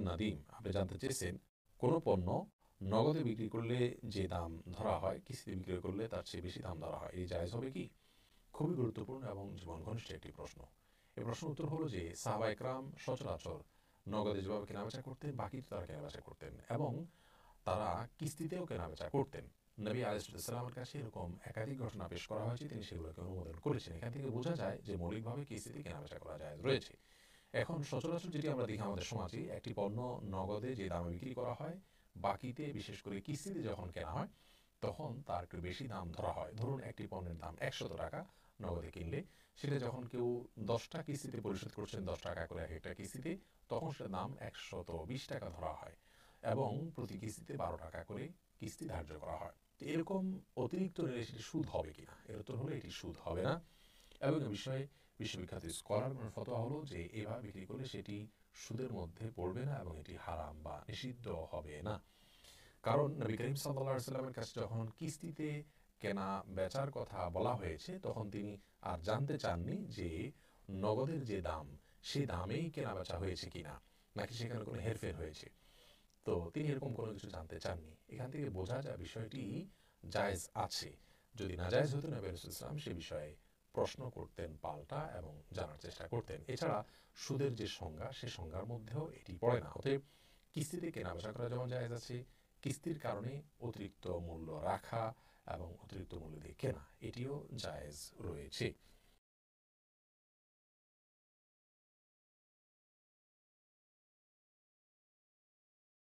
নাদিম, আপনি জানতে চেয়েছেন কোনো পণ্য নগদে বিক্রি করলে যে দাম ধরা হয় কিস্তিতে বিক্রি করলে তার চেয়ে বেশি দাম ধরা হয়, এই জায়েজ হবে কি? খুবই গুরুত্বপূর্ণ এবং জীবন ঘনিষ্ঠ একটি প্রশ্ন। এই প্রশ্নের উত্তর হলো যে সাহাবা একরাম সচরাচর নগদে যেভাবে কেনাবেচা করতেন বাকিতে তারা কেনাবেচা করতেন এবং তারা কিস্তিতেও কেনাবেচা করতেন। নবী আলাইহিসসালামের কাছে এরকম একাধিক ঘটনা পেশ করা হয়েছে, তিনি সেগুলোকে অনুমোদন করেছেন। এখান থেকে বোঝা যায় যে মৌলিকভাবে কিস্তিতে কেনাবেচা করা জায়েজ রয়েছে। এখন সচরাচর যেটি আমরা দেখি আমাদের সমাজে, একটি পণ্য নগদে যে দামে বিক্রি করা হয় বাকিতে বিশেষ করে কিস্তিতে যখন কেনা হয় তখন তার একটু বেশি দাম ধরা হয়। ধরুন একটি পণ্যের দাম ১০০ টাকা নগদে কিনলে, সেটা যখন কেউ ১০টা কিস্তিতে পরিশোধ করছেন ১০ টাকা করে এক একটা কিস্তিতে, তখন সেটার দাম ১২০ টাকা ধরা হয় এবং প্রতি কিস্তিতে ১২ টাকা করে কিস্তি ধার্য করা হয়। তো এরকম অতিরিক্ত নিলে সেটি সুদ হবে কিনা? এর উত্তর হলো এটি সুদ হবে না এবং এ বিষয়ে বিশ্ববিখ্যাত স্কলারগণের ফতোয়া হলো যে এভাবে বিক্রি করলে সেটি সুদের মধ্যে পড়বে না এবং এটি হারাম বা নিষিদ্ধ হবে না। কারণ নবী করিম সাল্লাল্লাহু আলাইহি ওয়াসাল্লামের কাছে যখন কিস্তিতে কেনা বেচার কথা বলা হয়েছে তখন তিনি আর জানতে চাননি যে নগদের যে দাম সেই দামেই কেনা বেচা হয়েছে কিনা, নাকি সেখানে কোনো হেরফের হয়েছে। তো তিনি এরকম কোনো কিছু জানতে চাননি। এখান থেকে বোঝা যায় বিষয়টি জায়েজ আছে। যদি না জায়েজ হতো নবী রাসূলুল্লাহ সাল্লাল্লাহু আলাইহি ওয়াসাল্লাম সে বিষয়ে প্রশ্ন করতেন পাল্টা এবং জানার চেষ্টা করতেন। এছাড়া সুদের যে সংজ্ঞা সে সংজ্ঞার মধ্যেও এটি পড়ে না। অতএব কিস্তিতে কেনাবেচা করা যেমন জায়েজ আছে, কিস্তির কারণে অতিরিক্ত মূল্য রাখা এবং অতিরিক্ত মূল্য দিয়ে কেনা এটিও জায়েজ রয়েছে।